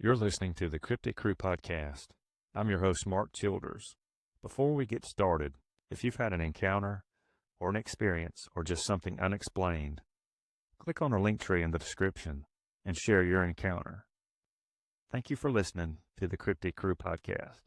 You're listening to the Cryptid Crew Podcast. I'm your host, Mark Childers. Before we get started, if you've had an encounter or an experience or just something unexplained, click on the link tree in the description and share your encounter. Thank you for listening to the Cryptid Crew Podcast.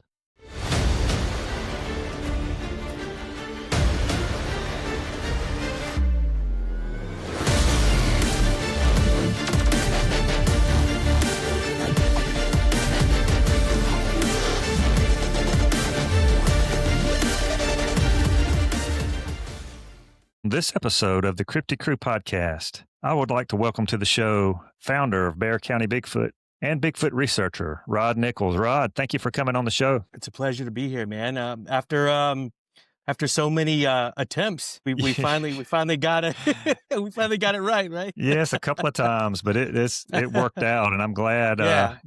This episode of the Cryptid Crew Podcast, I would like to welcome to the show founder of Bexar County Bigfoot and Bigfoot researcher, Rod Nichols. Rod, thank you for coming on the show. It's a pleasure to be here, man. After so many attempts, we finally got it. We finally got it right? Yes, a couple of times, but it worked out, and I'm glad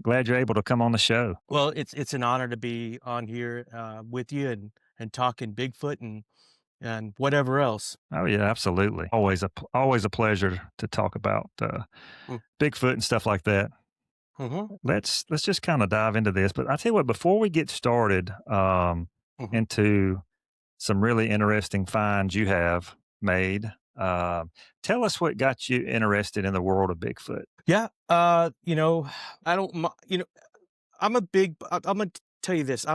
glad you're able to come on the show. Well, it's an honor to be on here with you and talking Bigfoot and whatever else. Oh yeah, absolutely. Always a pleasure to talk about Bigfoot and stuff like that. Mm-hmm. Let's just kind of dive into this. But I tell you what, before we get started into some really interesting finds you have made, tell us what got you interested in the world of Bigfoot. Yeah, I'm gonna tell you this.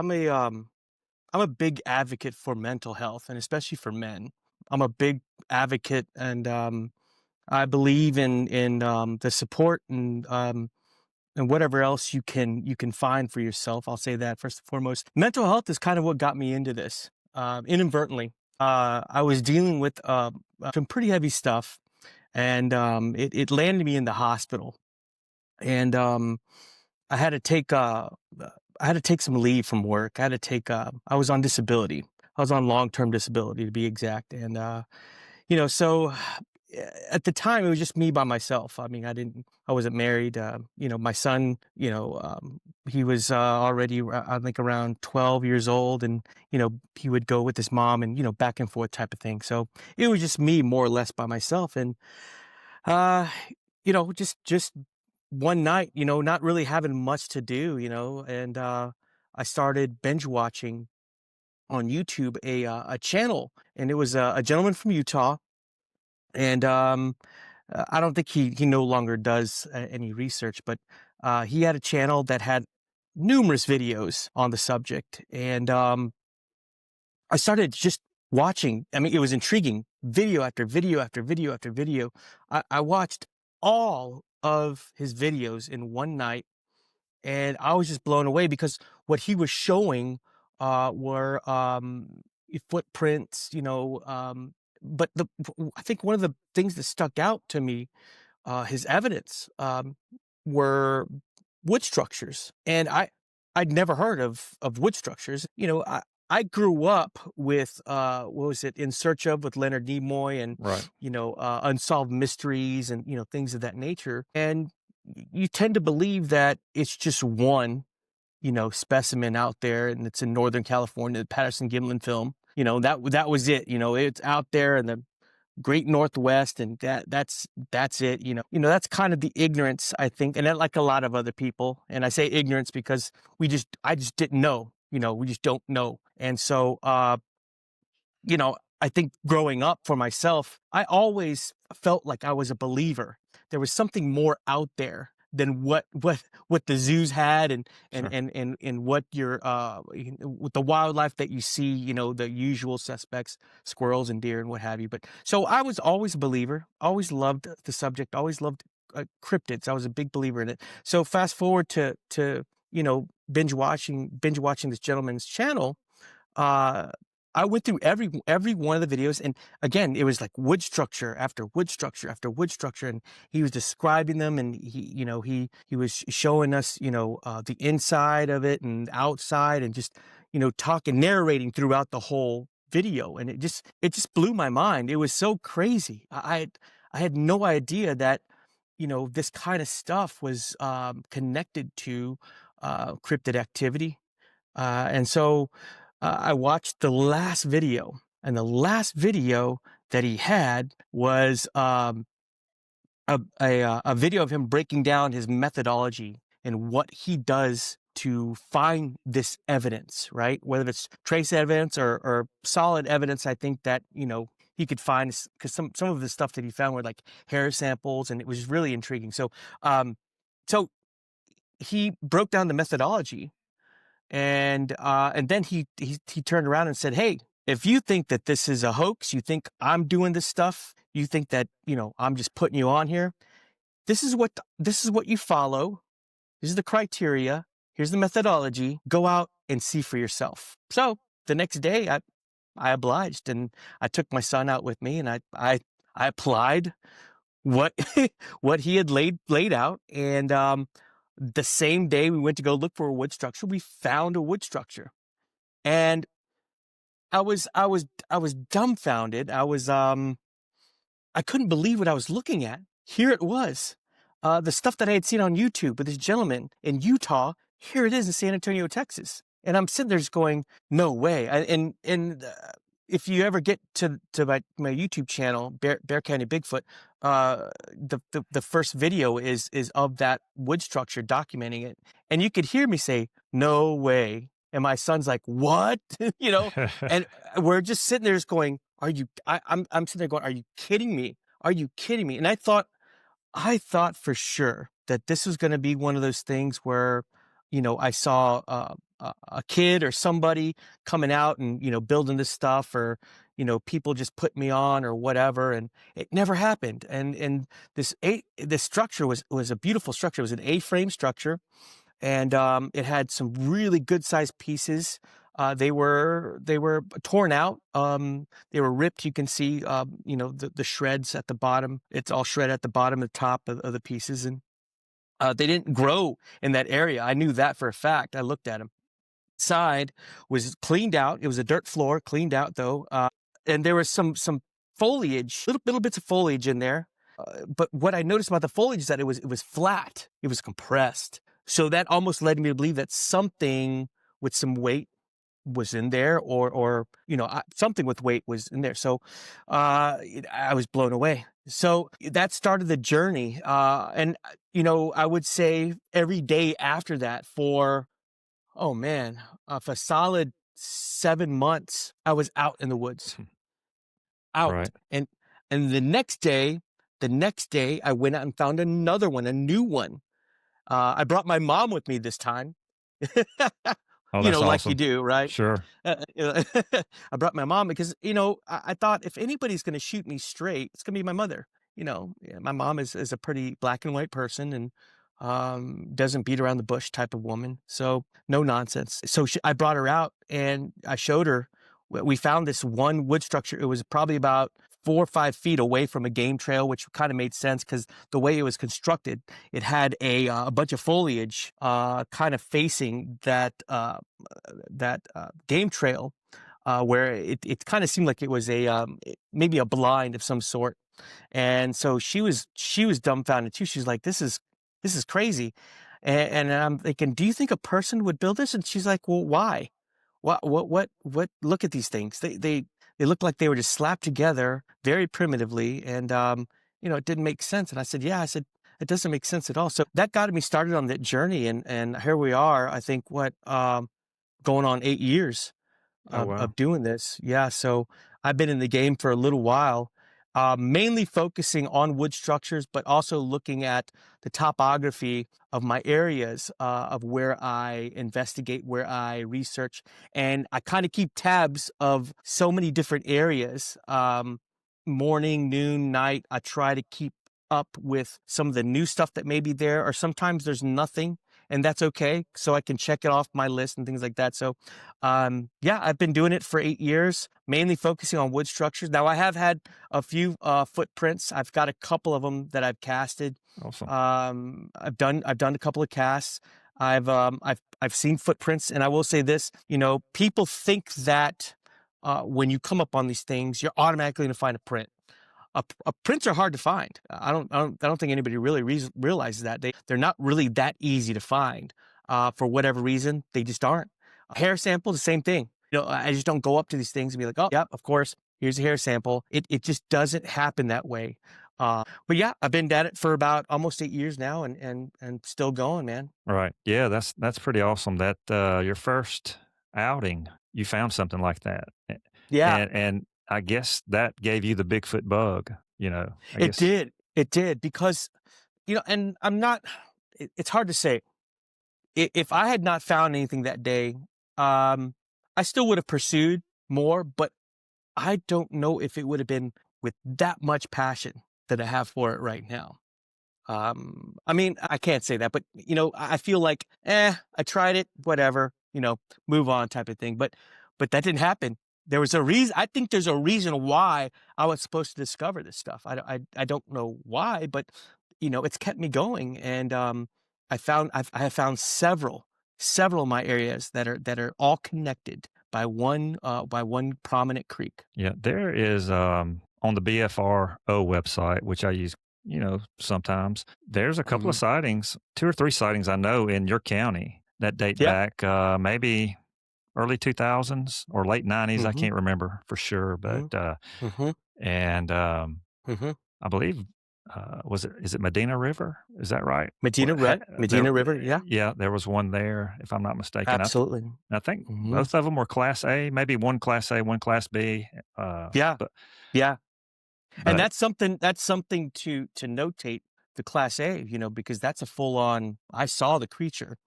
I'm a big advocate for mental health, and especially for men. I'm a big advocate, and I believe in the support and whatever else you can find for yourself. I'll say that first and foremost. Mental health is kind of what got me into this. Inadvertently, I was dealing with some pretty heavy stuff, and it landed me in the hospital, and I had to take some leave from work. I was on disability. I was on long-term disability, to be exact. And, so at the time it was just me by myself. I mean, I wasn't married. My son, he was already, I think, around 12 years old, and, he would go with his mom and, back and forth type of thing. So it was just me more or less by myself. And, just one night, not really having much to do, and I started binge watching on YouTube a channel, and it was a gentleman from Utah, and I don't think he no longer does any research, but he had a channel that had numerous videos on the subject, and I started just watching. I mean, it was intriguing, video after video after video after video. I watched all of his videos in one night, and I was just blown away because what he was showing were footprints, but I think one of the things that stuck out to me, his evidence, were wood structures, and I'd never heard of wood structures. I grew up with what was it, In Search of, with Leonard Nimoy, and Right. Unsolved Mysteries, and things of that nature. And you tend to believe that it's just one specimen out there, and it's in Northern California, the Patterson-Gimlin film. That was it. It's out there in the Great Northwest, and that's it. That's kind of the ignorance, I think, and that, like a lot of other people. And I say ignorance because I just didn't know. We just don't know. And so, I think growing up for myself, I always felt like I was a believer. There was something more out there than what the zoos had, and Sure. and what your with the wildlife that you see, the usual suspects, squirrels and deer and what have you. But so I was always a believer, always loved the subject, always loved cryptids. I was a big believer in it. So fast forward to binge watching this gentleman's channel. I went through every one of the videos, and again, it was like wood structure after wood structure after wood structure, and he was describing them, and he was showing us, the inside of it and outside, and just, narrating throughout the whole video, and it just blew my mind. It was so crazy. I had no idea that, this kind of stuff was connected to cryptid activity, and so. I watched the last video, and the last video that he had was a video of him breaking down his methodology and what he does to find this evidence, right? Whether it's trace evidence or solid evidence, I think that, he could find, because some of the stuff that he found were like hair samples, and it was really intriguing. So he broke down the methodology, and then he turned around and said, "Hey, if you think that this is a hoax, you think I'm doing this stuff, you think that, I'm just putting you on here, this is what you follow. This is the criteria. Here's the methodology. Go out and see for yourself." So the next day, I obliged, and I took my son out with me, and I applied what what he had laid out, and the same day we went to go look for a wood structure, we found a wood structure, and I was dumbfounded. I couldn't believe what I was looking at. Here it was. The stuff that I had seen on YouTube with this gentleman in Utah, here it is in San Antonio, Texas. And I'm sitting there just going, no way. And if you ever get to my YouTube channel, Bexar County Bigfoot, the first video is of that wood structure, documenting it. And you could hear me say, no way. And my son's like, what? And we're just sitting there just going, I'm sitting there going, are you kidding me? Are you kidding me? And I thought for sure that this was going to be one of those things where, I saw a kid or somebody coming out and, building this stuff, or, people just put me on or whatever. And it never happened. And this structure was a beautiful structure. It was an A-frame structure. And it had some really good sized pieces. They were torn out. They were ripped. You can see, the shreds at the bottom. It's all shredded at the bottom and top of the pieces. And they didn't grow in that area. I knew that for a fact. I looked at them. Side was cleaned out. It was a dirt floor, cleaned out though. And there was some foliage, little bits of foliage in there. But what I noticed about the foliage is that it was flat. It was compressed. So that almost led me to believe that something with some weight was in there, or something with weight was in there. So I was blown away. So that started the journey. And I would say every day after that for a solid 7 months, I was out in the woods, out. Right. And the next day, I went out and found another one, a new one. I brought my mom with me this time. Oh, that's like awesome. you do, right? Sure. I brought my mom because, I thought if anybody's going to shoot me straight, it's going to be my mother. My mom is a pretty black and white person, and doesn't beat around the bush type of woman. So no nonsense. So I brought her out and I showed her. We found this one wood structure. It was probably about 4 or 5 feet away from a game trail, which kind of made sense because the way it was constructed, it had a bunch of foliage kind of facing that game trail, where it kind of seemed like it was maybe a blind of some sort. And so she was dumbfounded too. She's like, "This is crazy," and I'm thinking, "Do you think a person would build this?" And she's like, "Well, why? What? Look at these things. They look like they were just slapped together very primitively, and it didn't make sense." And I said, "Yeah," I said, "It doesn't make sense at all." So that got me started on that journey, and here we are. I think going on 8 years Oh, wow. of doing this. Yeah, so I've been in the game for a little while, mainly focusing on wood structures, but also looking at the topography of my areas, of where I investigate, where I research, and I kind of keep tabs of so many different areas. Morning, noon, night, I try to keep up with some of the new stuff that may be there, or sometimes there's nothing, and that's okay. So I can check it off my list and things like that. So, I've been doing it for 8 years, mainly focusing on wood structures. Now I have had a few footprints. I've got a couple of them that I've casted. Awesome. I've done a couple of casts. I've seen footprints, and I will say this: people think that when you come up on these things, you're automatically going to find a print. Prints are hard to find. I don't think anybody really realizes that they're not really that easy to find. For whatever reason, they just aren't. Hair sample, the same thing. I just don't go up to these things and be like, "Oh, yeah, of course, here's a hair sample." It just doesn't happen that way. But yeah, I've been at it for about almost 8 years now, and still going, man. Right. Yeah, that's pretty awesome that, your first outing, you found something like that. Yeah, And I guess that gave you the Bigfoot bug, I it guess. did. It did because, and I'm not, it's hard to say. If I had not found anything that day, I still would have pursued more, but I don't know if it would have been with that much passion that I have for it right now. I mean, I can't say that, but I feel like, I tried it, whatever, move on type of thing. But that didn't happen. There was a reason. I think there's a reason why I was supposed to discover this stuff. I don't know why, but it's kept me going. And I have found several of my areas that are all connected by one prominent creek. Yeah, there is, on the BFRO website, which I use, sometimes, there's a couple of Hmm. sightings, 2 or 3 sightings I know in your county that date Yeah. back, maybe early 2000s or late 90s, I Hmm. can't remember for sure, but, Hmm. Hmm. and, Hmm. I believe, is it Medina River? Is that right? Medina, right? There Medina River. Yeah. yeah, there was one there, if I'm not mistaken. Absolutely. I think Hmm. both of them were Class A, maybe one Class A, one Class B, Yeah. but Yeah. And but that's something to notate the Class A, because that's a full on I saw the creature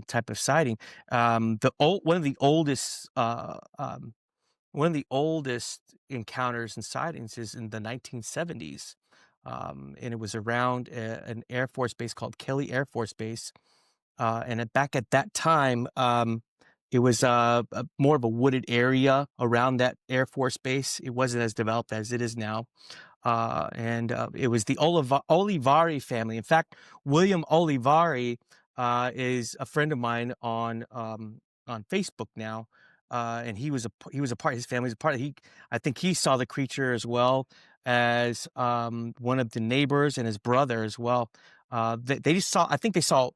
type of sighting. The old one of the oldest encounters and sightings is in the 1970s. And it was around an Air Force base called Kelly Air Force Base. Back at that time, it was more of a wooded area around that Air Force base. It wasn't as developed as it is now. And It was the Olivari family. In fact, William Olivari is a friend of mine on Facebook now, and he was a part. His family was a part. I think he saw the creature as well as one of the neighbors and his brother as well. They just saw. I think they saw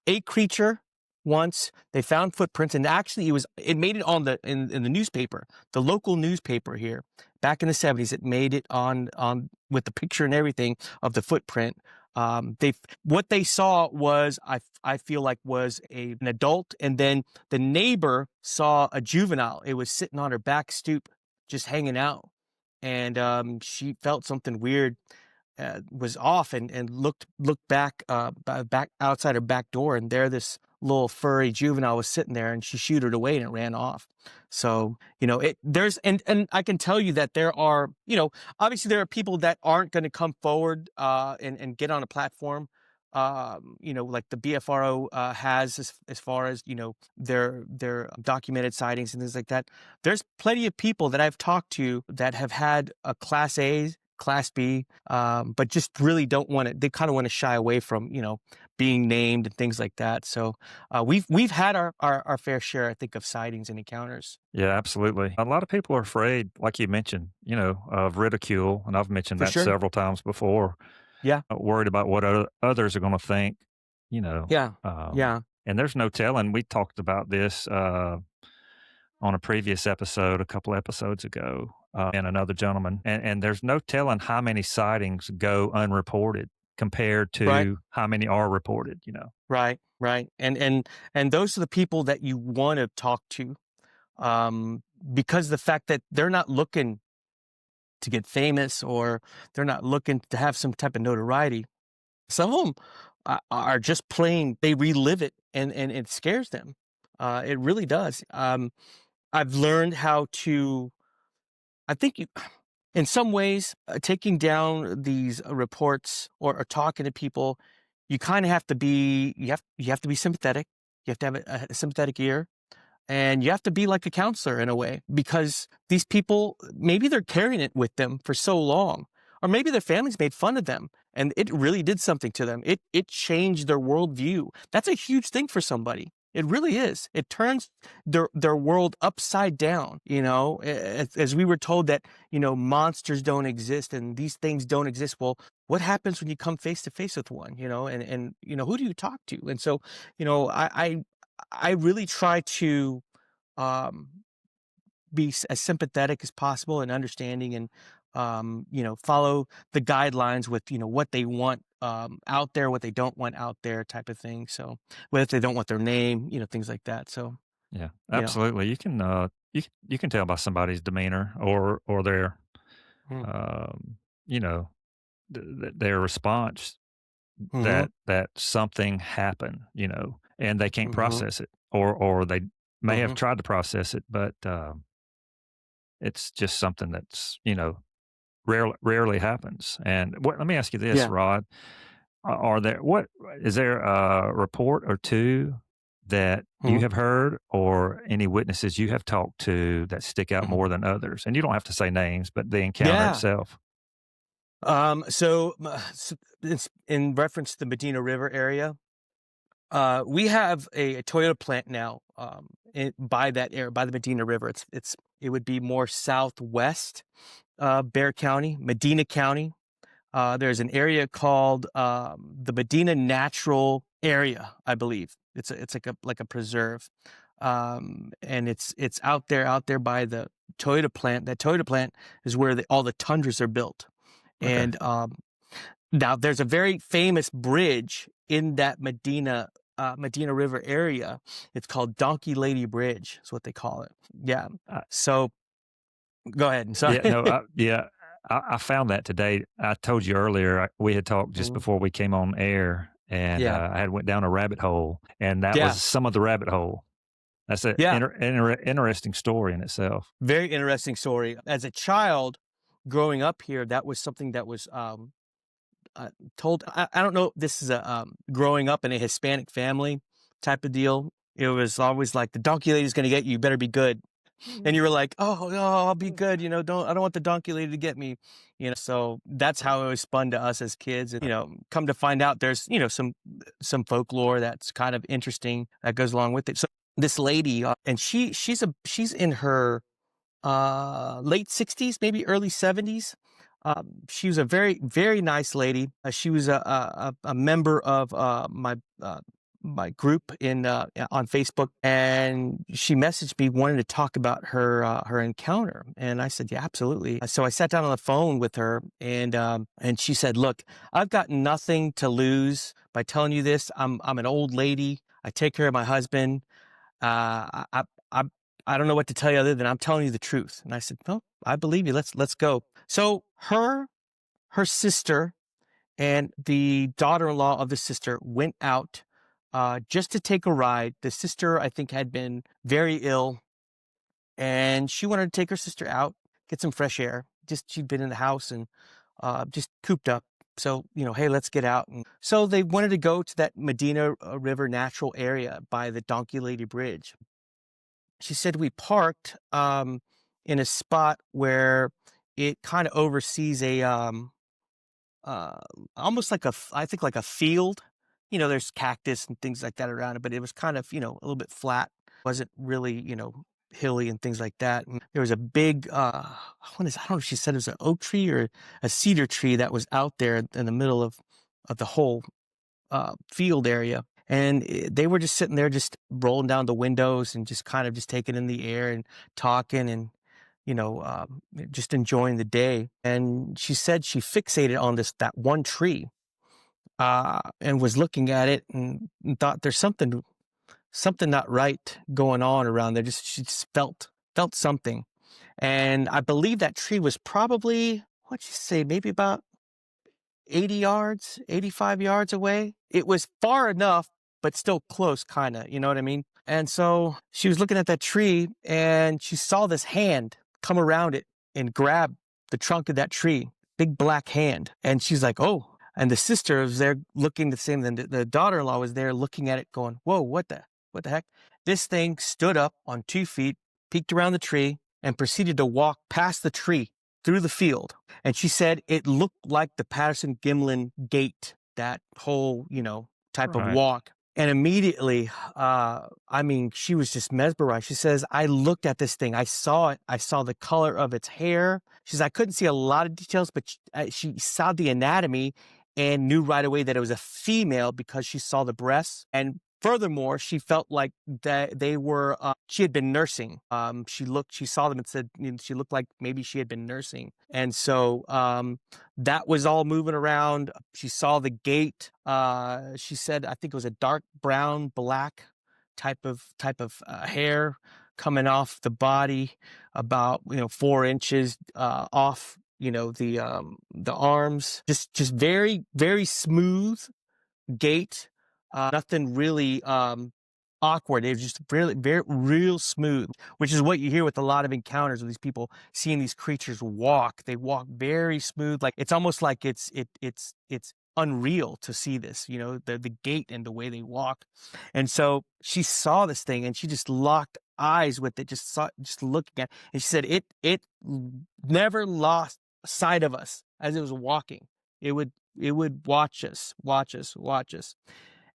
a creature once. They found footprints, and actually, it made it on in the newspaper, the local newspaper here back in the 70s. It made it on with the picture and everything of the footprint. They What they saw was, I feel like, was an adult, and then the neighbor saw a juvenile. It was sitting on her back stoop, just hanging out, and she felt something weird was off, and looked back outside her back door, and there this little furry juvenile was sitting there, and she shooed it away and it ran off. So there's and I can tell you that there are, obviously there are people that aren't going to come forward and get on a platform, like the BFRO has, as far as their documented sightings and things like that. There's plenty of people that I've talked to that have had a Class A, Class B, but just really don't want to. They kind of want to shy away from being named and things like that. So we've had our fair share, I think, of sightings and encounters. yeah, absolutely. A lot of people are afraid, like you mentioned, of ridicule, and I've mentioned For that sure. several times before, Yeah. worried about what others are gonna think, you know, Yeah. um, Yeah. and there's no telling. We talked about this, on a previous episode a couple episodes ago, and another gentleman, and there's no telling how many sightings go unreported compared Right. to how many are reported, Right. Right. And those are the people that you want to talk to, because the fact that they're not looking to get famous, or they're not looking to have some type of notoriety. Some of them are just plain, they relive it, and it scares them. It really does. I've learned how to, I think in some ways, taking down these reports, or talking to people, you have to be sympathetic. You have to have a sympathetic ear, and you have to be like a counselor in a way, because these people, maybe they're carrying it with them for so long, or maybe their families made fun of them and it really did something to them. It changed their worldview. That's a huge thing for somebody. It really is. It turns their world upside down. As we were told that monsters don't exist and these things don't exist. Well, what happens when you come face to face with one? And who do you talk to? And so, I really try to um, be as sympathetic as possible and understanding, and follow the guidelines with, what they want out there, what they don't want out there type of thing. So whether they don't want their name, things like that. So, Yeah, you know, absolutely. You can tell by somebody's demeanor or their mm, um, you know their response mm-hmm, that something happened, and they can't mm-hmm, process it, or they may have mm-hmm. tried to process it, but it's just something that's rarely happens. And let me ask you this, Yeah. Rod: are there what is there a report or two that you Mm-hmm, have heard, or any witnesses you have talked to that stick out mm-hmm. more than others? And you don't have to say names, but the encounter Yeah. itself. So it's in reference to the Medina River area. We have a Toyota plant now, by that area, by the Medina River. It would be more southwest, Bexar County, Medina County. There's an area called the Medina Natural Area, I believe. It's like a preserve, and it's out there by the Toyota plant. That Toyota plant is where all the tundras are built, Okay. and now there's a very famous bridge in that Medina River area. It's called Donkey Lady Bridge. Is what they call it. Yeah. Uh, So go ahead. yeah, Sorry. no, I found that today. I told you earlier, we had talked just Mhm. before we came on air, and Yeah. I had went down a rabbit hole, and that Yeah. was some of the rabbit hole. That's an Yeah. interesting story in itself. Very interesting story. As a child growing up here, that was something that was told. I don't know if this is a growing up in a Hispanic family type of deal. It was always like the donkey lady's going to get you. You better be good. And you were like, oh, no, I'll be good. I don't want the donkey lady to get me. So that's how it was spun to us as kids. And, come to find out, there's some folklore that's kind of interesting that goes along with it. So this lady, and she's in her late 60s, maybe early 70s. She was a very, very nice lady. She was a member of my group on Facebook, and she messaged me wanting to talk about her encounter. And I said, yeah, absolutely. So I sat down on the phone with her, and she said, look, I've got nothing to lose by telling you this. I'm an old lady. I take care of my husband. I I don't know what to tell you other than I'm telling you the truth. And I said, no, I believe you. Let's go. So her sister and the daughter-in-law of the sister went out just to take a ride. The sister, I think, had been very ill, and she wanted to take her sister out, get some fresh air. Just she'd been in the house and just cooped up. So, hey, let's get out. And so they wanted to go to that Medina River natural area by the Donkey Lady Bridge. She said we parked in a spot where it kind of oversees a uh, almost like I think like a field. There's cactus and things like that around it, but it was kind of, a little bit flat. Wasn't really, hilly and things like that. And there was a big, I don't know if she said it was an oak tree or a cedar tree that was out there in the middle of the whole field area. And they were just sitting there, just rolling down the windows and just kind of just taking in the air and talking and, just enjoying the day. And she said she fixated on that one tree, and was looking at it and thought there's something not right going on around there. She just felt something. And I believe that tree was probably, what'd you say, maybe about 80 yards, 85 yards away. It was far enough, but still close, kind of, you know what I mean? And so she was looking at that tree and she saw this hand come around it and grab the trunk of that tree, big black hand. And she's like, oh. And the sister was there looking the same. Then the daughter-in-law was there looking at it going, whoa, what the heck? This thing stood up on 2 feet, peeked around the tree, and proceeded to walk past the tree through the field. And she said it looked like the Patterson-Gimlin gate, that whole, type of Right. walk. And immediately, she was just mesmerized. She says, I looked at this thing. I saw it. I saw the color of its hair. She says, I couldn't see a lot of details, but she saw the anatomy and knew right away that it was a female because she saw the breasts. And Furthermore, she felt like that they were, she had been nursing. She saw them and said, she looked like maybe she had been nursing. And so, that was all moving around. She saw the gate. She said, I think it was a dark brown, black type of hair coming off the body, about 4 inches off the arms. Just very, very smooth gait. Nothing really awkward. It was just really very real smooth, which is what you hear with a lot of encounters of these people seeing these creatures walk. They walk very smooth, like it's almost like it's unreal to see this, the gait and the way they walk. And so she saw this thing and she just locked eyes with it, just looking at it. And she said it never lost sight of us as it was walking. It would watch us.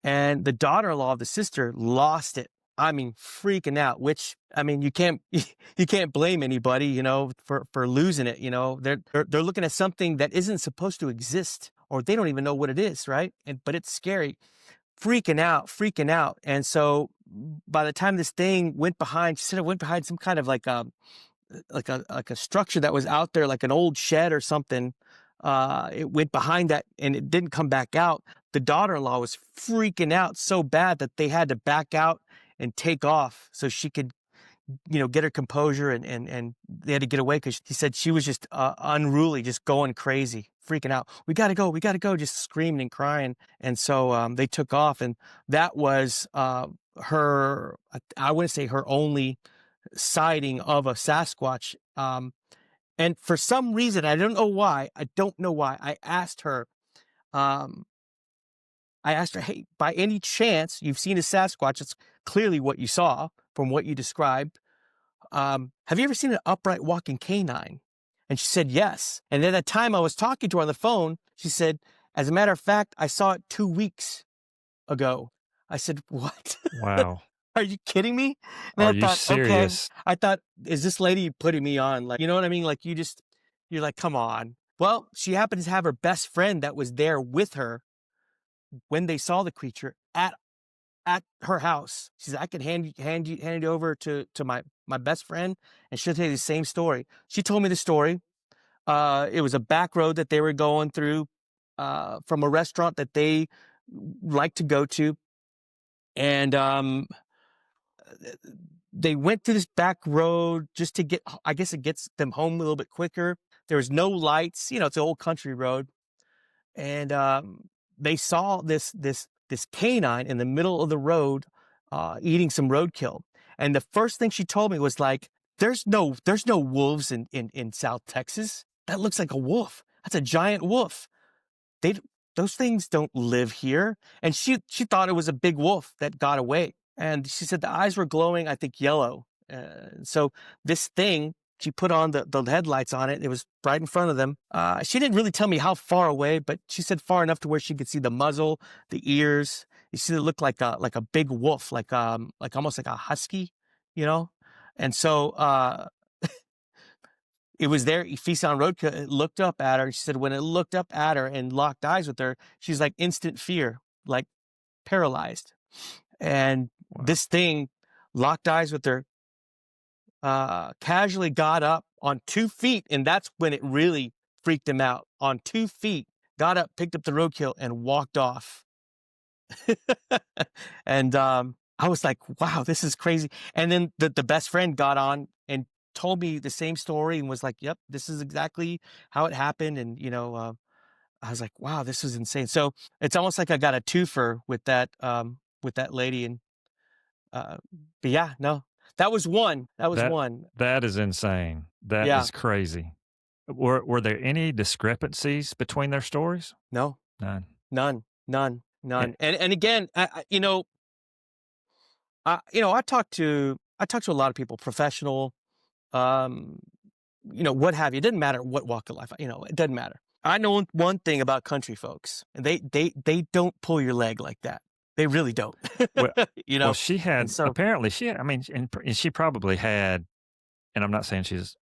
And the daughter-in-law of the sister lost it. I mean, freaking out, which, I mean, you can't blame anybody, for losing it. They're looking at something that isn't supposed to exist, or they don't even know what it is. Right. But it's scary, freaking out. And so by the time this thing went behind, she said it went behind some kind of like a structure that was out there, like an old shed or something. It went behind that and it didn't come back out. The daughter-in-law was freaking out so bad that they had to back out and take off so she could, get her composure, and they had to get away because he said she was just unruly, just going crazy, freaking out. We got to go, just screaming and crying. And so they took off, and that was her, I wouldn't say her only sighting of a Sasquatch. And for some reason, I don't know why, I asked her, hey, by any chance, you've seen a Sasquatch? It's clearly what you saw from what you described. Have you ever seen an upright walking canine? And she said, yes. And at that time I was talking to her on the phone, she said, as a matter of fact, I saw it 2 weeks ago. I said, what? Wow. Are you kidding me? And Are you serious? Okay. I thought, is this lady putting me on? Like, you know what I mean? Like you're like, come on. Well, she happened to have her best friend that was there with her when they saw the creature at her house. She said, I can hand it over to my best friend, and she'll tell you the same story. She told me the story. It was a back road that they were going through from a restaurant that they like to go to. And they went to this back road just to get, I guess it gets them home a little bit quicker. There was no lights, it's an old country road. And they saw this canine in the middle of the road eating some roadkill. And the first thing she told me was like, there's no wolves in South Texas. That looks like a wolf. That's a giant wolf. Those things don't live here. And she thought it was a big wolf that got away. And she said the eyes were glowing, I think, yellow. So this thing, she put on the headlights on it. It was right in front of them. She didn't really tell me how far away, but she said far enough to where she could see the muzzle, the ears. You see, it looked like a big wolf, like almost like a husky, And so it was there. Feast on Roadkill. It looked up at her. She said when it looked up at her and locked eyes with her, she's like instant fear, like paralyzed. And wow. This thing locked eyes with her, casually got up on 2 feet, and that's when it really freaked him out. On 2 feet, got up, picked up the roadkill, and walked off. And I was like, wow, this is crazy. And then the best friend got on and told me the same story and was like, yep, this is exactly how it happened. And, I was like, wow, this is insane. So it's almost like I got a twofer with that lady. And, but yeah, no, that was one. One. That is insane. That is crazy. Were there any discrepancies between their stories? No. None. And again, I talk to a lot of people, professional, what have you. It doesn't matter what walk of life, it doesn't matter. I know one thing about country folks, and they don't pull your leg like that. They really don't. Well, she had, apparently she had, and she probably had, and I'm not saying she's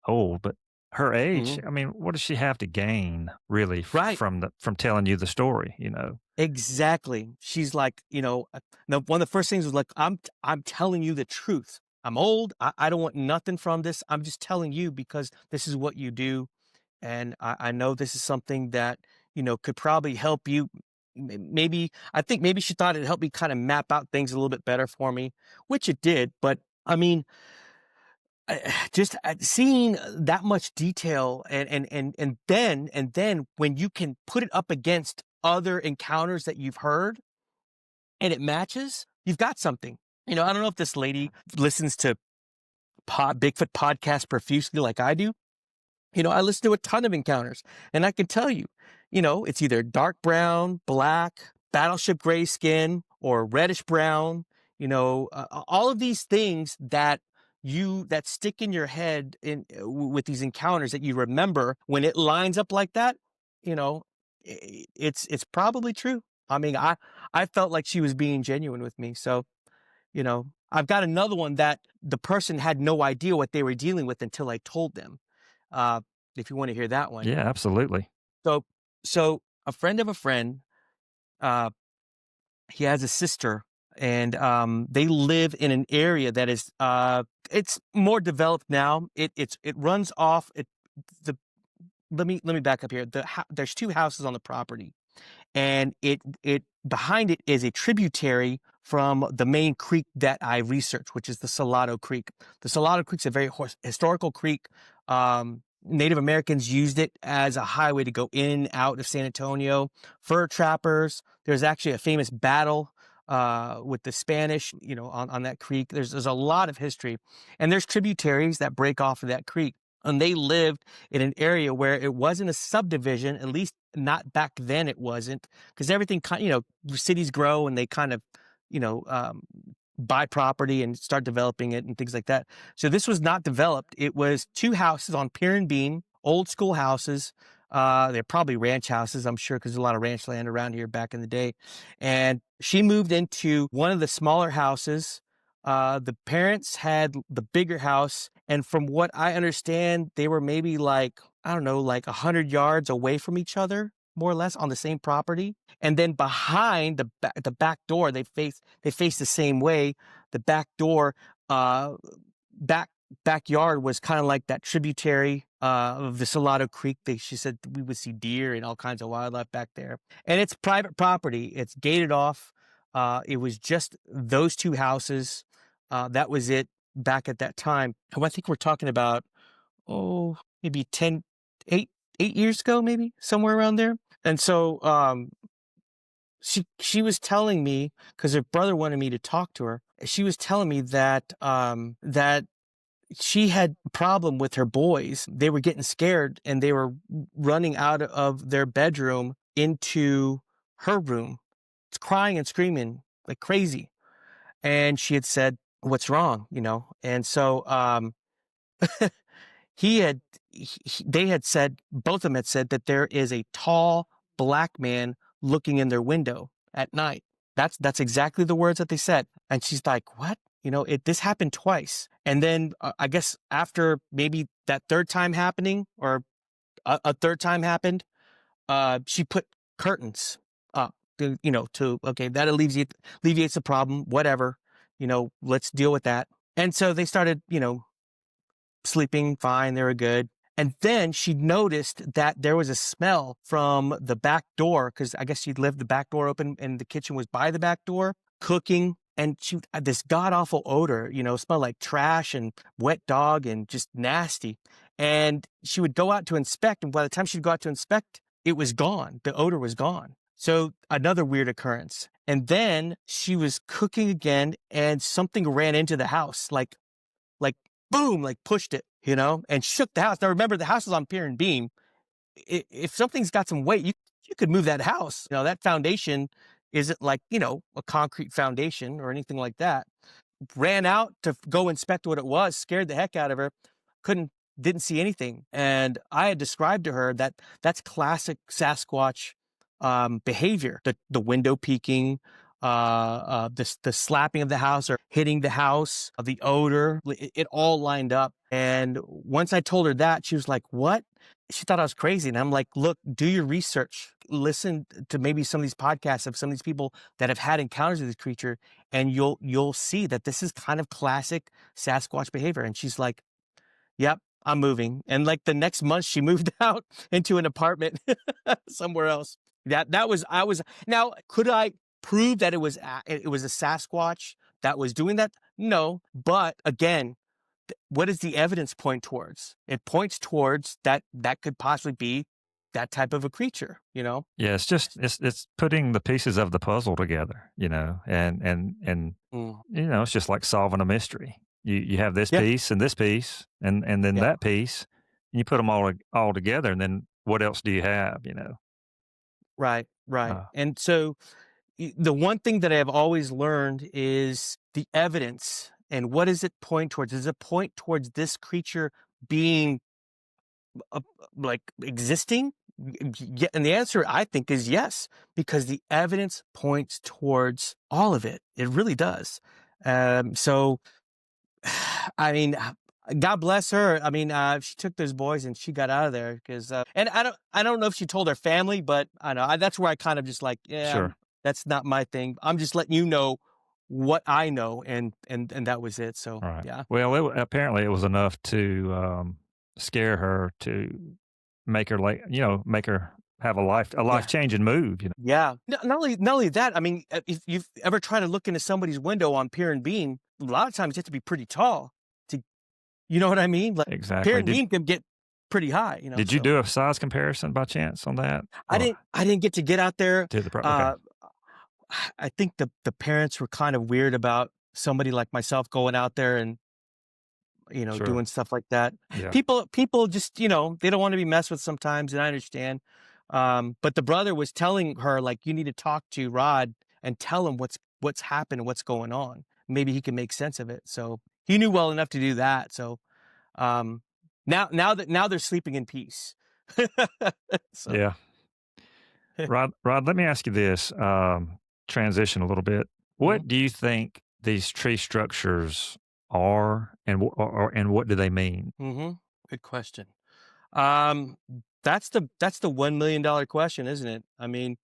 old, but her age, Mhm. I mean, what does she have to gain really Right. from telling you the story, you know? Exactly. She's like, one of the first things was like, I'm telling you the truth. I'm old. I don't want nothing from this. I'm just telling you because this is what you do. And I know this is something that, could probably help you. Maybe, I think maybe she thought it'd help me kind of map out things a little bit better for me, which it did. But I mean, just seeing that much detail and then when you can put it up against other encounters that you've heard and it matches, you've got something. I don't know if this lady listens to Bigfoot podcast profusely like I do. I listen to a ton of encounters, and I can tell you, it's either dark brown, black, battleship gray skin, or reddish brown. All of these things that stick in your head with these encounters that you remember when it lines up like that. It's probably true. I mean, I felt like she was being genuine with me. So, I've got another one that the person had no idea what they were dealing with until I told them. Uh, if you want to hear that one. Yeah, absolutely. So, so a friend of a friend, uh, he has a sister, and they live in an area that is, it's more developed now. It runs off the. Let me back up here. There's two houses on the property, and it behind it is a tributary from the main creek that I researched, which is the Salado Creek. The Salado Creek's a very historical creek. Native Americans used it as a highway to go in and out of San Antonio. Fur trappers. There's actually a famous battle with the Spanish, on that creek. There's a lot of history, and there's tributaries that break off of that creek. And they lived in an area where it wasn't a subdivision, at least not back then it wasn't, because everything cities grow and they kind of, buy property and start developing it and things like that. So this was not developed. It was two houses on pier and beam, old school houses. They're probably ranch houses, I'm sure, because there's a lot of ranch land around here back in the day. And she moved into one of the smaller houses. The parents had the bigger house, and from what I understand, they were maybe like, I don't know, like 100 yards away from each other, more or less, on the same property. And then behind the back door, they face the same way. The back door, back backyard was kind of like that tributary of the Salado Creek. She said we would see deer and all kinds of wildlife back there. And it's private property. It's gated off. It was just those two houses. That was it back at that time. And I think we're talking about, maybe 8 years ago, maybe somewhere around there. And so she was telling me, because her brother wanted me to talk to her. She was telling me that she had a problem with her boys. They were getting scared and they were running out of their bedroom into her room, crying and screaming like crazy. And she had said, "What's wrong?" And so he had they had said, both of them had said, that there is a tall black man looking in their window at night. That's exactly the words that they said. And she's like, "What?" This happened twice. And then I guess after maybe that third time happening, or a third time happened, she put curtains up okay, that alleviates the problem, whatever, let's deal with that. And so they started, sleeping fine. They were good. And then she noticed that there was a smell from the back door, because I guess she'd left the back door open and the kitchen was by the back door, cooking. And she had this god awful odor, smelled like trash and wet dog and just nasty. And she would go out to inspect. And by the time she'd go out to inspect, it was gone. The odor was gone. So another weird occurrence. And then she was cooking again and something ran into the house, like boom, like pushed it, and shook the house. Now remember, the house is on pier and beam. If something's got some weight, you could move that house. That foundation isn't like, a concrete foundation or anything like that. Ran out to go inspect what it was, scared the heck out of her. Didn't see anything. And I had described to her that that's classic Sasquatch behavior. The window peeking, the slapping of the house or hitting the house, the odor, it all lined up. And once I told her that, she was like, "What?" She thought I was crazy. And I'm like, "Look, do your research. Listen to maybe some of these podcasts of some of these people that have had encounters with this creature, and you'll see that this is kind of classic Sasquatch behavior." And she's like, "Yep, I'm moving." And like the next month, she moved out into an apartment somewhere else. I was. Now, could I prove that it was a Sasquatch that was doing that? No, but again, what does the evidence point towards? It points towards that could possibly be that type of a creature, you know? Yeah, it's putting the pieces of the puzzle together, and Mm. it's just like solving a mystery. You have this Yeah, piece and this piece and then yeah, that piece, and you put them all together, and then what else do you have? right, right. Uh, And so the one thing that I have always learned is the evidence. And what does it point towards? Does it point towards this creature being uh, like existing? Yeah, and the answer I think is yes, because the evidence points towards all of it. It really does. So, I mean, God bless her. I mean, she took those boys and she got out of there because, and I don't know if she told her family, but I know that's where I kind of just like, yeah, sure. that's not my thing. I'm just letting you know what I know, and that was it. So, All right. yeah, Well, apparently it was enough to scare her to make her have a yeah. life changing move. Yeah. Not only that, I mean, if you've ever tried to look into somebody's window on pier and beam, a lot of times you have to be pretty tall to, you know what I mean? Like pier Exactly. and beam can get pretty high, Did you so do a size comparison by chance on that? Or I didn't get to get out there. okay, Uh, I think the parents were kind of weird about somebody like myself going out there and, sure, doing stuff like that. yeah, People just, they don't want to be messed with sometimes, and I understand. But the brother was telling her, like, you need to talk to Rod and tell him what's happened, what's going on. Maybe he can make sense of it. So he knew well enough to do that. So um, now they're sleeping in peace. So yeah. Rod, let me ask you this. Transition a little bit. mhm, What do you think these tree structures are, and what do they mean? mhm. Good question. Um, that's the $1 million question, isn't it? I mean,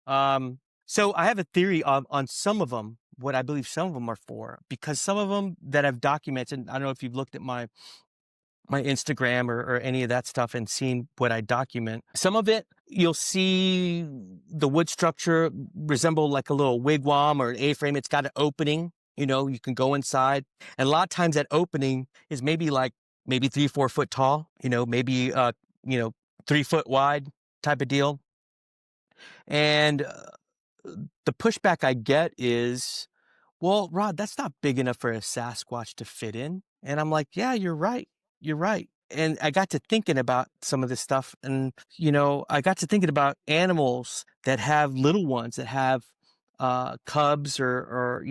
so I have a theory on some of them, what I believe some of them are for, because some of them that I've documented, I don't know if you've looked at my Instagram or any of that stuff and seen what I document. Some of it, you'll see the wood structure resemble like a little wigwam or an A-frame. It's got an opening, you can go inside. And a lot of times that opening is maybe 3-4 foot tall, maybe, 3 foot wide type of deal. And the pushback I get is, well, Rod, that's not big enough for a Sasquatch to fit in. And I'm like, yeah, you're right. You're right. And I got to thinking about some of this stuff. And, I got to thinking about animals that have little ones that have cubs or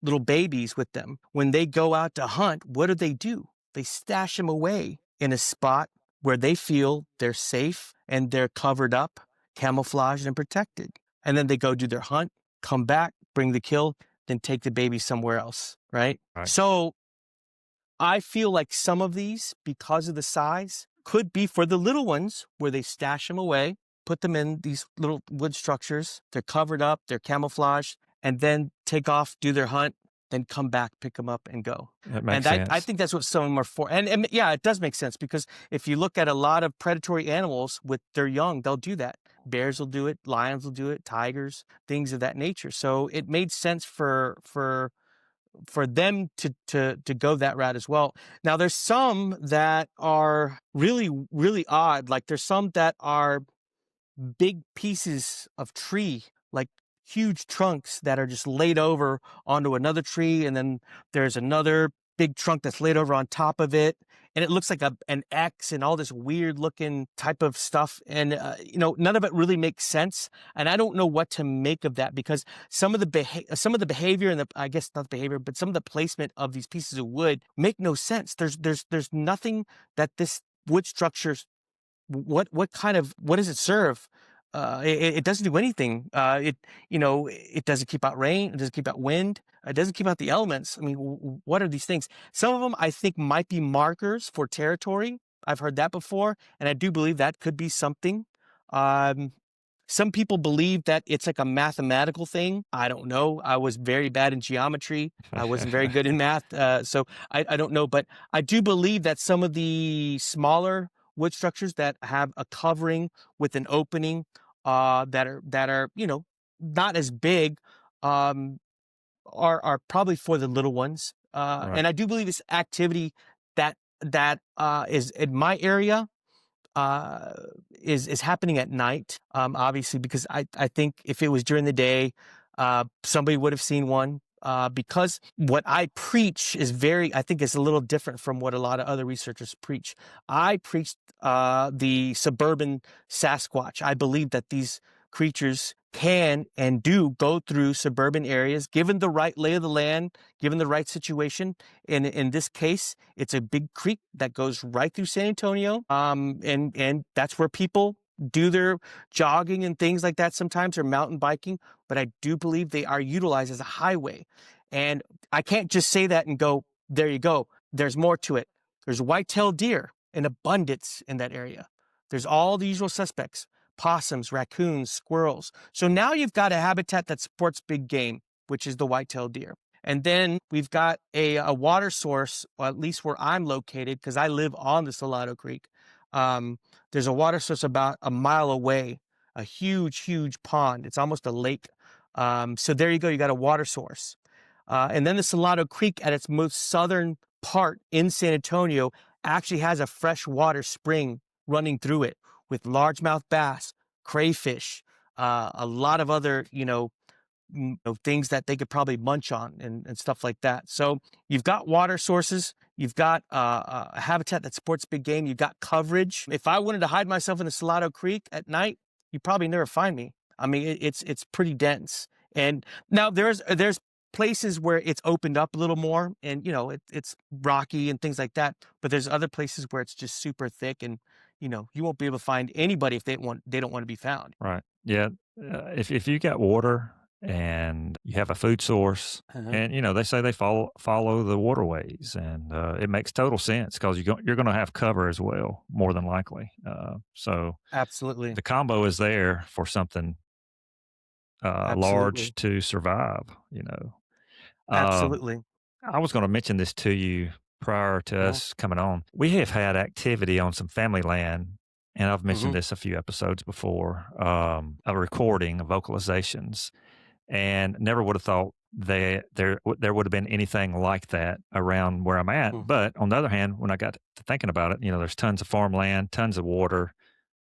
little babies with them. When they go out to hunt, what do? They stash them away in a spot where they feel they're safe and they're covered up, camouflaged, and protected. And then they go do their hunt, come back, bring the kill, then take the baby somewhere else, right? Right. So I feel like some of these, because of the size, could be for the little ones where they stash them away, put them in these little wood structures. They're covered up, they're camouflaged, and then take off, do their hunt, then come back, pick them up, and go. That And makes I sense. think that's what some of them are for. And yeah, it does make sense because if you look at a lot of predatory animals with their young, they'll do that. Bears will do it, lions will do it, tigers, things of that nature. So it made sense for them to go that route as well. Now there's some that are really, really odd. Like there's some that are big pieces of tree, like huge trunks that are just laid over onto another tree. And then there's another big trunk that's laid over on top of it. And it looks like an X and all this weird looking type of stuff. And, none of it really makes sense. And I don't know what to make of that because some of the behavior and I guess not the behavior, but some of the placement of these pieces of wood make no sense. There's nothing that this wood structure, what does it serve? It doesn't do anything. It doesn't keep out rain. It doesn't keep out wind. It doesn't keep out the elements. I mean, what are these things? Some of them I think might be markers for territory. I've heard that before, and I do believe that could be something. Um, some people believe that it's like a mathematical thing. I don't know. I was very bad in geometry. I wasn't very good in math, so I don't know. But I do believe that some of the smaller wood structures that have a covering with an opening, that are not as big, um, are probably for the little ones. Right. And I do believe this activity that is in my area uh, is happening at night. Obviously, because I think if it was during the day, somebody would have seen one. Because what I preach is I think it's a little different from what a lot of other researchers preach. I preach the suburban Sasquatch. I believe that these creatures can and do go through suburban areas, given the right lay of the land, given the right situation. In this case, it's a big creek that goes right through San Antonio. And that's where people do their jogging and things like that sometimes, or mountain biking. But I do believe they are utilized as a highway. And I can't just say that and go, there you go. There's more to it. There's white-tailed deer in abundance in that area. There's all the usual suspects: possums, raccoons, squirrels. So now you've got a habitat that supports big game, which is the white-tailed deer. And then we've got a water source, or at least where I'm located, because I live on the Salado Creek. There's a water source about a mile away, a huge, huge pond. It's almost a lake. So there you go. You got a water source. And then the Salado Creek, at its most southern part in San Antonio, actually has a freshwater spring running through it with largemouth bass, crayfish, a lot of other, things that they could probably munch on and stuff like that. So you've got water sources, you've got a habitat that supports big game, you've got coverage. If I wanted to hide myself in the Salado Creek at night, you'd probably never find me. I mean, it's pretty dense. And now there's places where it's opened up a little more, and it's rocky and things like that. But there's other places where it's just super thick, and you won't be able to find anybody if they don't want to be found. Right. Yeah. If you got water and you have a food source, Uh-huh. and they say they follow the waterways, and it makes total sense because you're going to have cover as well, more than likely. So Absolutely. the combo is there for something large Absolutely. to survive. Um, Absolutely. I was going to mention this to you prior to Uh-huh. us coming on. We have had activity on some family land, and I've mentioned Mhm. this a few episodes before, a recording of vocalizations, and never would have thought that there would have been anything like that around where I'm at. Mm. But on the other hand, when I got to thinking about it, there's tons of farmland, tons of water,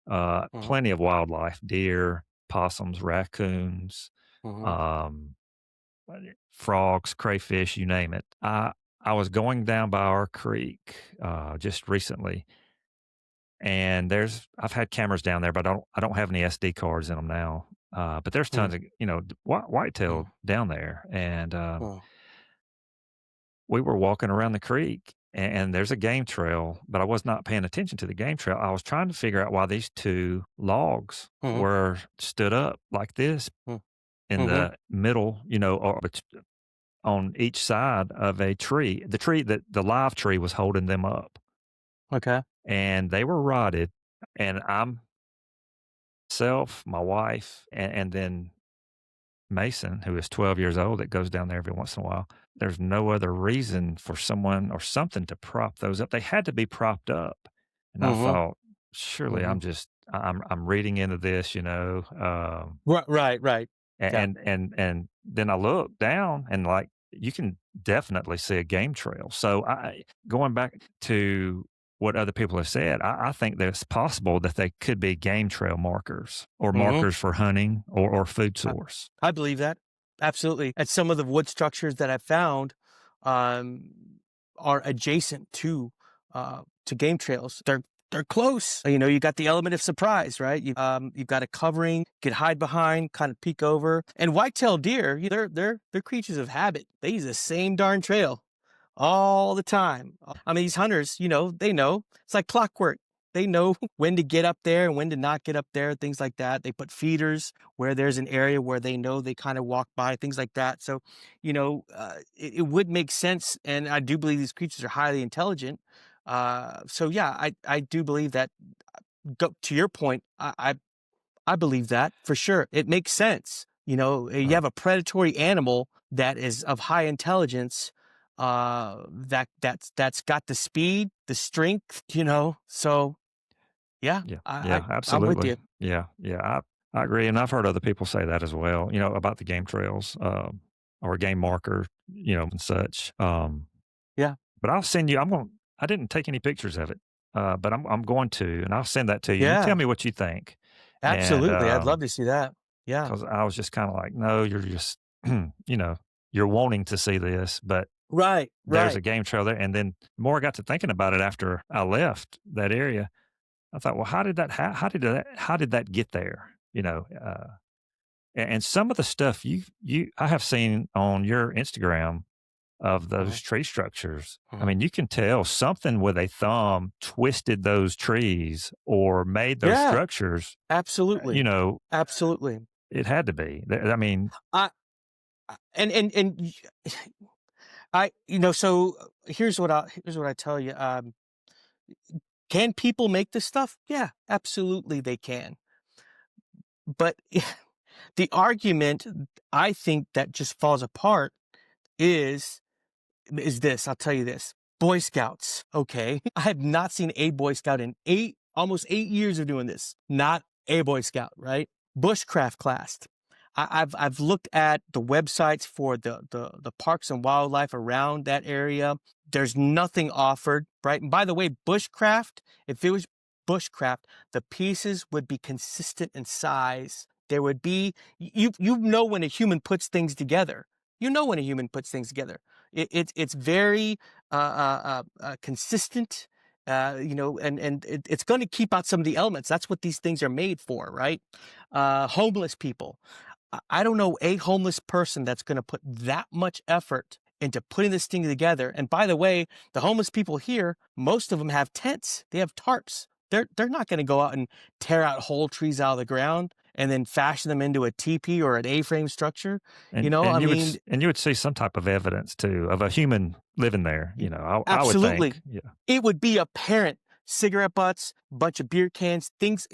Mhm. plenty of wildlife, deer, possums, raccoons, Mhm. um, frogs, crayfish, you name it. I was going down by our creek just recently, and I've had cameras down there, but I don't have any SD cards in them now. But there's tons Mhm. of whitetail Mhm. down there, and Mhm. we were walking around the creek, and there's a game trail, but I was not paying attention to the game trail. I was trying to figure out why these two logs Mhm. were stood up like this Mhm. in Mhm. the middle, or on each side of a tree. The tree that the live tree was holding them up, Okay. and they were rotted. And I'm my wife, and then Mason, who is 12 years old, that goes down there every once in a while. There's no other reason for someone or something to prop those up. They had to be propped up. And I Mhm. thought, surely Mhm. I'm reading into this, Right, right. Yeah. and then I look down, and like you can definitely see a game trail. So going back to what other people have said, I think that it's possible that they could be game trail markers or Mhm. markers for hunting or food I source. I believe that. Absolutely. And some of the wood structures that I've found, um, are adjacent to game trails. They're close. You got the element of surprise, right? You've got a covering, you can hide behind, kind of peek over. And white-tailed deer, they're creatures of habit. They use the same darn trail all the time. I mean, these hunters, they know it's like clockwork. They know when to get up there and when to not get up there, things like that. They put feeders where there's an area where they know they kind of walk by, things like that. So, it would make sense. And I do believe these creatures are highly intelligent. So yeah, I do believe that. To your point, I believe that for sure. It makes sense. You Right. have a predatory animal that is of high intelligence, that's got the speed, the strength, So yeah, Yeah. I, Yeah. I'm with Absolutely. you. Yeah. Yeah. I agree. And I've heard other people say that as well, about the game trails, or game marker, and such. Yeah, But I'll send you, I didn't take any pictures of it, but I'm going to, and I'll send that to you. You tell yeah, me what you think. And, absolutely. I'd love to see that. Yeah, because I was just kind of like, no, you're just, you're wanting to see this, but right, there's right. a game trail there. And then the more I got to thinking about it after I left that area, I thought, well, how did that get there? And some of the stuff I have seen on your Instagram of Mhm, those tree structures. I mhm. mean, you can tell something with a thumb twisted those trees or made those Yeah, structures. absolutely, absolutely. It had to be. I mean, I so here's what I tell you. Can people make this stuff? Yeah, absolutely they can. But the argument I think that just falls apart is this. I'll tell you this. Boy Scouts, okay? I have not seen a Boy Scout in almost 8 years of doing this. Not a Boy Scout, right? Bushcraft class. I've looked at the websites for the parks and wildlife around that area. There's nothing offered, right? And by the way, bushcraft, if it was bushcraft, the pieces would be consistent in size. There would be you know when a human puts things together. You know when a human puts things together. It's very consistent. It's going to keep out some of the elements. That's what these things are made for, right? Homeless people. I don't know a homeless person that's going to put that much effort into putting this thing together. And by the way, the homeless people here, most of them have tents. They have tarps. They're not going to go out and tear out whole trees out of the ground and then fashion them into a teepee or an A-frame structure. I mean, and you would see some type of evidence too of a human living there. I would think. absolutely. Yeah. It would be apparent. Cigarette butts, bunch of beer cans, things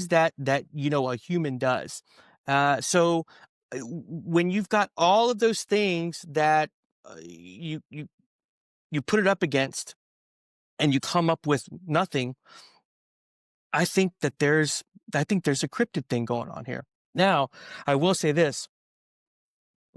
that a human does. When you've got all of those things that you put it up against and you come up with nothing, I think there's a cryptid thing going on here. Now, I will say this.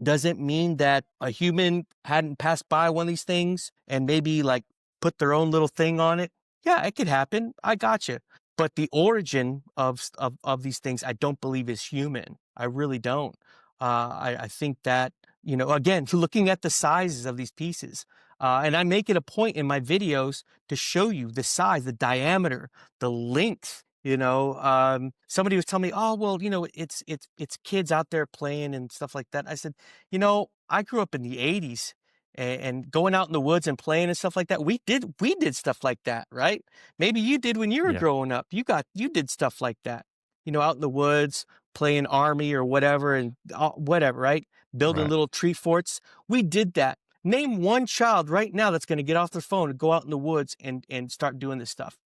Does it mean that a human hadn't passed by one of these things and maybe like put their own little thing on it? Yeah, it could happen. I got you. But the origin of these things, I don't believe is human. I really don't. I think that, again, looking at the sizes of these pieces, and I make it a point in my videos to show you the size, the diameter, the length. Somebody was telling me, "Oh, well, it's kids out there playing and stuff like that." I said, I grew up in the '80s, and going out in the woods and playing and stuff like that. We did stuff like that, right? Maybe you did when you were Yeah. growing up. You did stuff like that, out in the woods playing army or whatever, and whatever, right? Building Right. little tree forts. We did that. Name one child right now that's going to get off their phone and go out in the woods and start doing this stuff.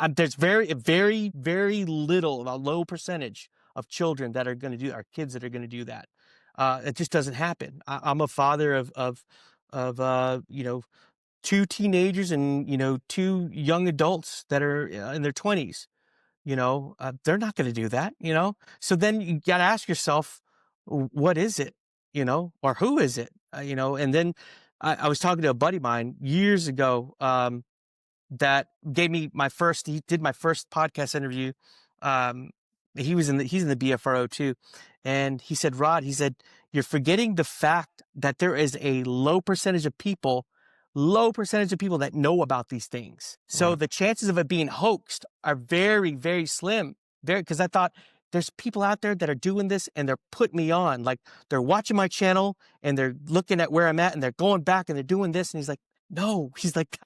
There's very, very, very little, a low percentage of children that are going to do, are kids that are going to do that. It just doesn't happen. I'm a father of two teenagers and, two young adults that are in their 20s. They're not going to do that, So then you got to ask yourself, what is it, or who is it, And then I was talking to a buddy of mine years ago, that gave me he did my first podcast interview. Um, he's in the BFRO too. And he said, Rod, he said, you're forgetting the fact that there is a low percentage of people that know about these things. So Right. the chances of it being hoaxed are very, very slim. Because I thought there's people out there that are doing this and they're putting me on. Like they're watching my channel and they're looking at where I'm at and they're going back and they're doing this. And he's like, no, he's like,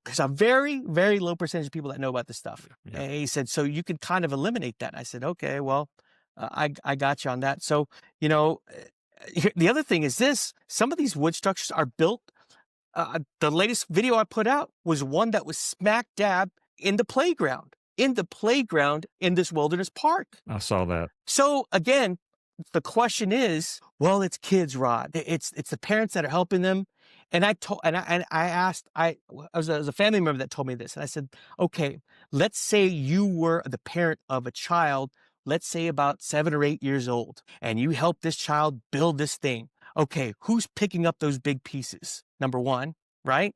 there's a very, very low percentage of people that know about this stuff. Yeah. And he said, so you could kind of eliminate that. I said, okay, well, I got you on that. So, the other thing is this, some of these wood structures are built. The latest video I put out was one that was smack dab in the playground in this wilderness park. I saw that. So again, the question is, well, it's kids, Rod. It's the parents that are helping them. And I asked, was a family member that told me this. And I said, okay, let's say you were the parent of a child, let's say about 7 or 8 years old, and you help this child build this thing. Okay, who's picking up those big pieces? Number one, right?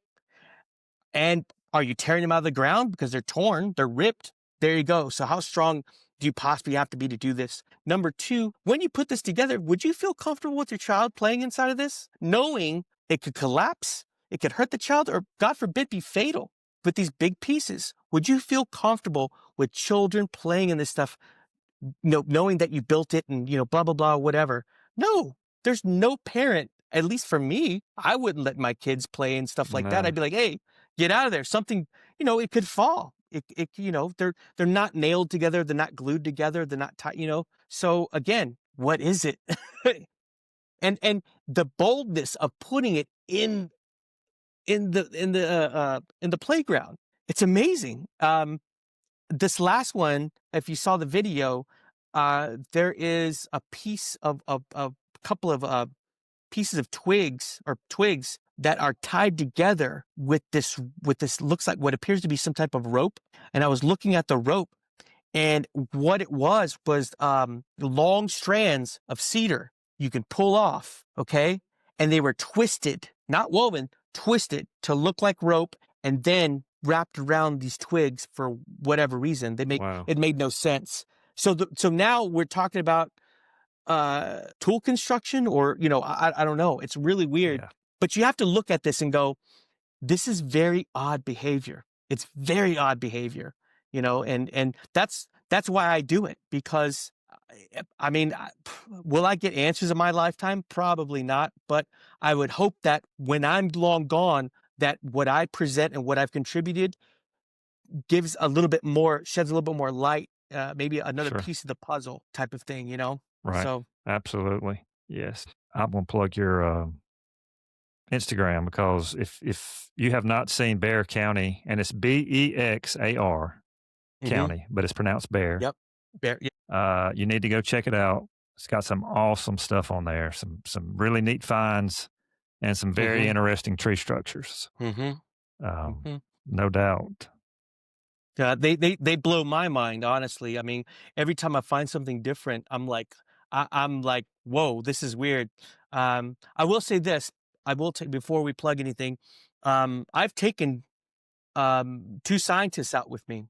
And are you tearing them out of the ground because they're torn, they're ripped? There you go. So how strong do you possibly have to be to do this? Number two, when you put this together, would you feel comfortable with your child playing inside of this? Knowing it could collapse, it could hurt the child, or God forbid, be fatal with these big pieces. Would you feel comfortable with children playing in this stuff, knowing that you built it and, blah, blah, blah, whatever? No, there's no parent, at least for me, I wouldn't let my kids play and stuff like that. I'd be like, hey, get out of there. Something, it could fall. They're not nailed together. They're not glued together. They're not tight, So again, what is it? and the boldness of putting it in the playground, it's amazing. This last one, if you saw the video, there is a piece of couple of pieces of twigs that are tied together with this looks like what appears to be some type of rope. And I was looking at the rope, and what it was long strands of cedar you can pull off, okay? And they were twisted, not woven, twisted to look like rope, and then wrapped around these twigs for whatever reason. It made no sense. So now we're talking about tool construction, or I don't know. It's really weird. Yeah. But you have to look at this and go, this is very odd behavior. It's very odd behavior, and that's why I do it, because will I get answers in my lifetime? Probably not, but I would hope that when I'm long gone, that what I present and what I've contributed sheds a little bit more light, maybe another piece of the puzzle type of thing, Right. So absolutely. Yes. I'm going to plug your Instagram, because if you have not seen Bexar County, and it's Bexar County, but it's pronounced Bear. Yep. Bear. Yep. You need to go check it out. It's got some awesome stuff on there, some really neat finds, and some very interesting tree structures. No doubt. They blow my mind, honestly. I mean, every time I find something different, I'm like, whoa, this is weird. I will say this. Before we plug anything, I've taken 2 scientists out with me.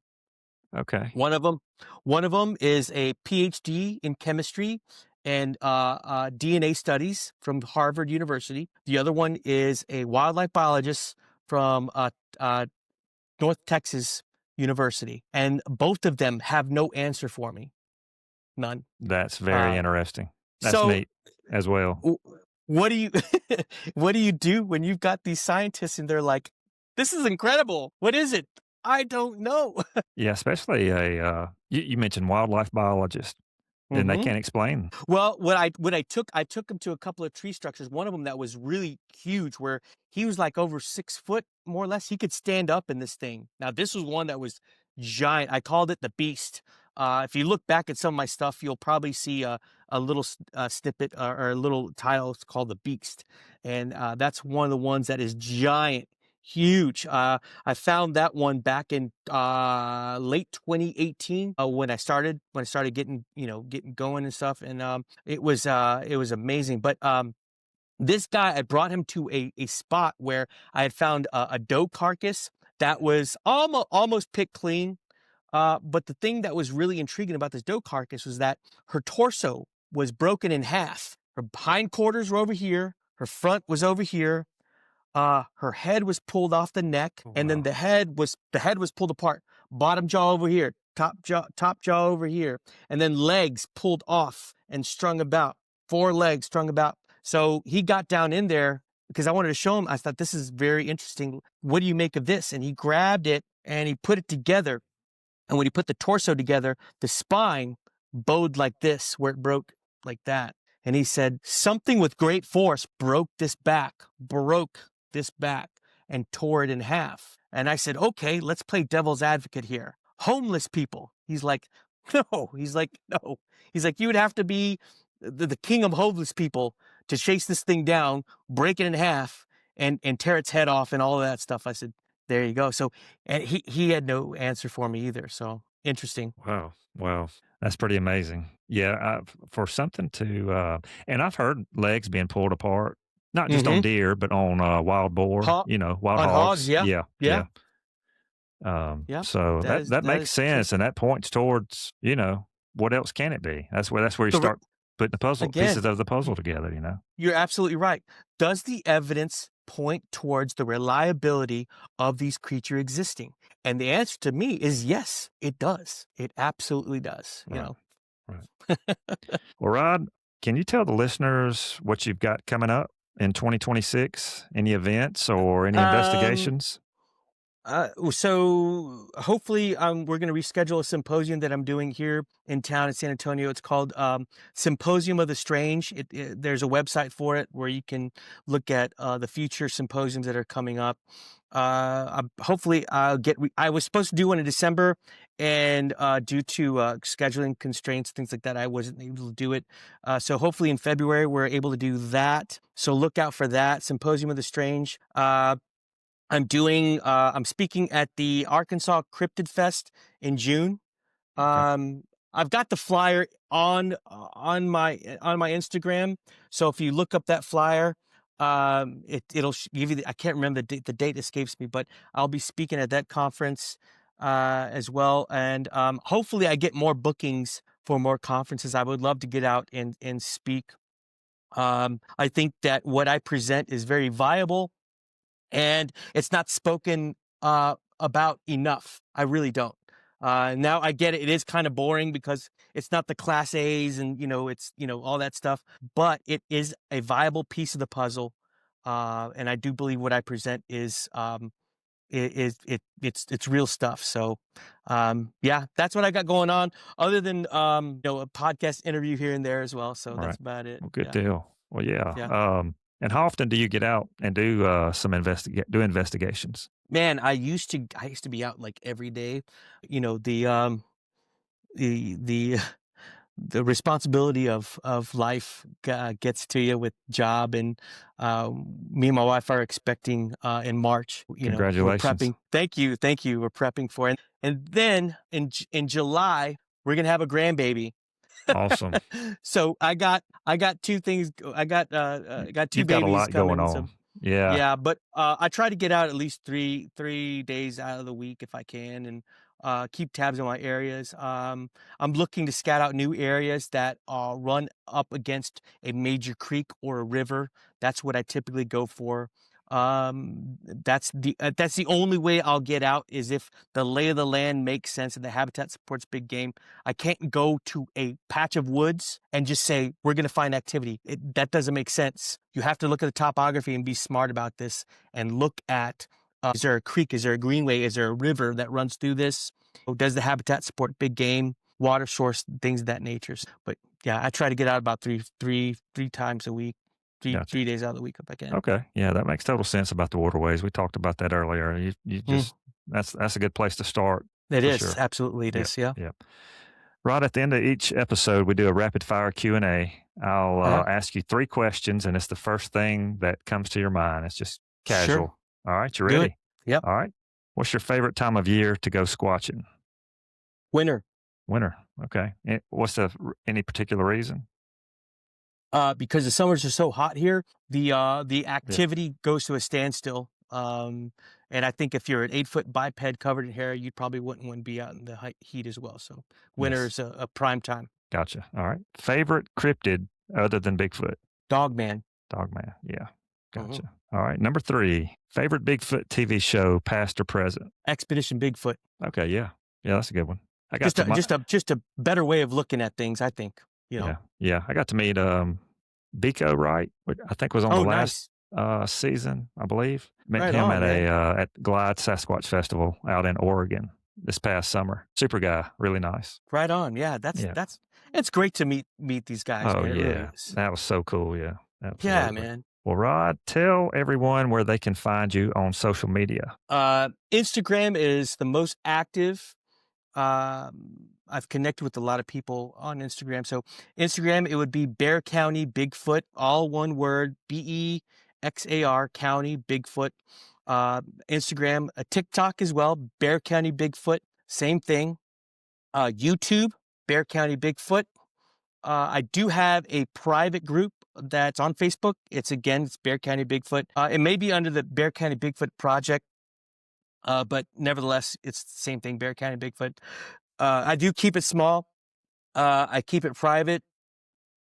Okay. One of them is a PhD in chemistry and DNA studies from Harvard University. The other one is a wildlife biologist from North Texas University, and both of them have no answer for me. None. That's very interesting. That's neat as well. What do you do when you've got these scientists and they're like, this is incredible. What is it? I don't know. Yeah, especially you mentioned wildlife biologist, and they can't explain. Well, I took him to a couple of tree structures. One of them that was really huge, where he was like over 6 foot, more or less. He could stand up in this thing. Now, this was one that was giant. I called it the Beast. If you look back at some of my stuff, you'll probably see a little snippet or a little title called the Beast. And that's one of the ones that is giant, huge. I found that one back in late 2018 when I started getting going and stuff. And it was amazing. But this guy, I brought him to a spot where I had found a doe carcass that was almost picked clean. But the thing that was really intriguing about this doe carcass was that her torso was broken in half. Her hindquarters were over here. Her front was over here. Her head was pulled off the neck, and then the head was pulled apart. Bottom jaw over here, top jaw over here, and then legs pulled off and strung about. 4 legs strung about. So he got down in there. because I wanted to show him. I thought, this is very interesting. What do you make of this? And he grabbed it and he put it together. And when he put the torso together, the spine bowed like this, where it broke like that. And he said, something with great force broke this back, and tore it in half. And I said, okay, let's play devil's advocate here. Homeless people. He's like, no. He's like, you would have to be the king of homeless people to chase this thing down, break it in half, and tear its head off and all of that stuff. I said, there you go. So, and he had no answer for me either. So interesting. Wow. That's pretty amazing. Yeah. For something to, and I've heard legs being pulled apart, not just on deer, but on wild boar, wild hogs. Yeah. So that makes sense. And that points towards, what else can it be? That's where you start putting the pieces of the puzzle together, You're absolutely right. Does the evidence point towards the reliability of these creatures existing? And the answer to me is yes, it does. It absolutely does. Right. Well, Rod, can you tell the listeners what you've got coming up in 2026? Any events or any investigations? So hopefully we're going to reschedule a symposium that I'm doing here in town in San Antonio. It's called Symposium of the Strange. There's a website for it where you can look at the future symposiums that are coming up. Hopefully I was supposed to do one in December, and due to scheduling constraints, things like that, I wasn't able to do it. So hopefully in February we're able to do that. So look out for that, Symposium of the Strange. I'm speaking at the Arkansas Cryptid Fest in June. Okay. I've got the flyer on my Instagram. So if you look up that flyer, it'll give you I can't remember the date escapes me, but I'll be speaking at that conference as well. And hopefully I get more bookings for more conferences. I would love to get out and speak. I think that what I present is very viable, and it's not spoken about enough. I really don't. Now I get it. It is kind of boring because it's not the class A's and, it's, all that stuff, but it is a viable piece of the puzzle. And I do believe what I present is it's real stuff. So, that's what I got going on, other than, a podcast interview here and there as well. So that's about it. Well, good deal. Well, yeah. And how often do you get out and do investigations? Man, I used to be out like every day. The responsibility of life gets to you with job, and me and my wife are expecting in March. Congratulations! We're prepping. Thank you. We're prepping for it, and then in July we're gonna have a grandbaby. Awesome. So I got two things. I got two You've babies got a lot coming. going on. So, yeah. But I try to get out at least three days out of the week if I can, and keep tabs on my areas. I'm looking to scout out new areas that run up against a major creek or a river. That's what I typically go for. That's the only way I'll get out, is if the lay of the land makes sense and the habitat supports big game. I can't go to a patch of woods and just say we're going to find activity. That doesn't make sense. You have to look at the topography and be smart about this, and look at is there a creek, is there a greenway, is there a river that runs through this? Does the habitat support big game, water source, things of that nature? But yeah, I try to get out about three times a week. Gotcha. 3 days out of the week if I can. Okay. Yeah, that makes total sense about the waterways. We talked about that earlier. You just that's a good place to start. It is. Sure. Absolutely it is. Yeah. Right at the end of each episode, we do a rapid fire Q&A. I'll ask you 3 questions, and it's the first thing that comes to your mind. It's just casual. Sure. All right, you ready? Yep. All right. What's your favorite time of year to go squatching? Winter. Okay. What's any particular reason? Because the summers are so hot here, the activity goes to a standstill. And I think if you're an 8-foot biped covered in hair, you probably wouldn't want to be out in the heat as well. So winter is a prime time. Gotcha. All right. Favorite cryptid other than Bigfoot? Dogman. Yeah. Gotcha. All right. Number 3, favorite Bigfoot TV show, past or present? Expedition Bigfoot. Okay. Yeah, that's a good one. I got just a better way of looking at things, I think. Yeah. I got to meet Biko, right? I think was on the last season, I believe. Met Right him on, man. at Glide Sasquatch Festival out in Oregon this past summer. Super guy, really nice. Right on. Yeah, Yeah. it's great to meet these guys, Oh man. It really yeah, is. that was so cool. Yeah, Yeah, absolutely. man. Well, Rod, tell everyone where they can find you on social media. Instagram is the most active. I've connected with a lot of people on Instagram. So Instagram, it would be Bexar County Bigfoot, all one word, Bexar County Bigfoot. Instagram, a TikTok as well, Bexar County Bigfoot, same thing. YouTube, Bexar County Bigfoot. I do have a private group that's on Facebook. It's Bexar County Bigfoot. It may be under the Bexar County Bigfoot Project, but nevertheless, it's the same thing, Bexar County Bigfoot. I do keep it small. I keep it private,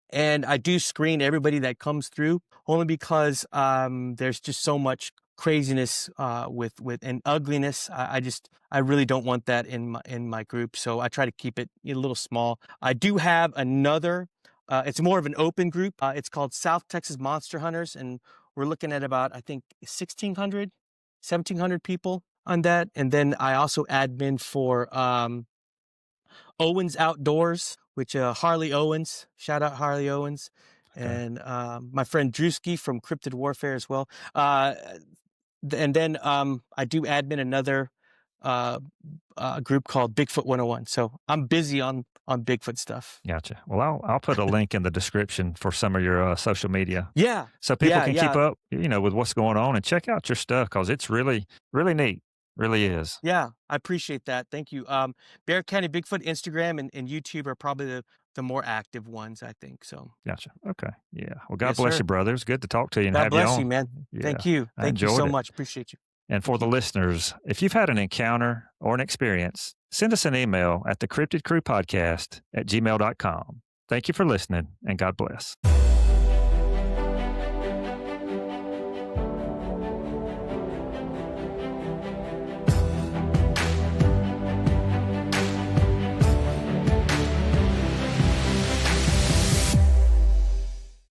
and I do screen everybody that comes through, only because there's just so much craziness with and ugliness. I really don't want that in my group, so I try to keep it a little small. I do have another. It's more of an open group. It's called South Texas Monster Hunters, and we're looking at about, I think, 1,600, 1,700 people on that. And then I also admin for Owens Outdoors, which Harley Owens, shout out Harley Owens, Okay. and my friend Drewski from Cryptid Warfare as well. And then I do admin another group called Bigfoot 101. So I'm busy on Bigfoot stuff. Gotcha. Well, I'll put a link in the description for some of your social media. Yeah. So people can keep up, with what's going on and check out your stuff, because it's really, really neat. Really is. Yeah, I appreciate that. Thank you. Bexar County Bigfoot, Instagram and YouTube are probably the more active ones, I think. So Gotcha. Okay. Yeah. Well, God Yes, bless sir. you, brother. It's good to talk to you and God have you bless on. you, man. Yeah, Thank you. I Thank you enjoyed so it. much. Appreciate you. And for the listeners, if you've had an encounter or an experience, send us an email at the Cryptid Crew Podcast at gmail.com. Thank you for listening, and God bless.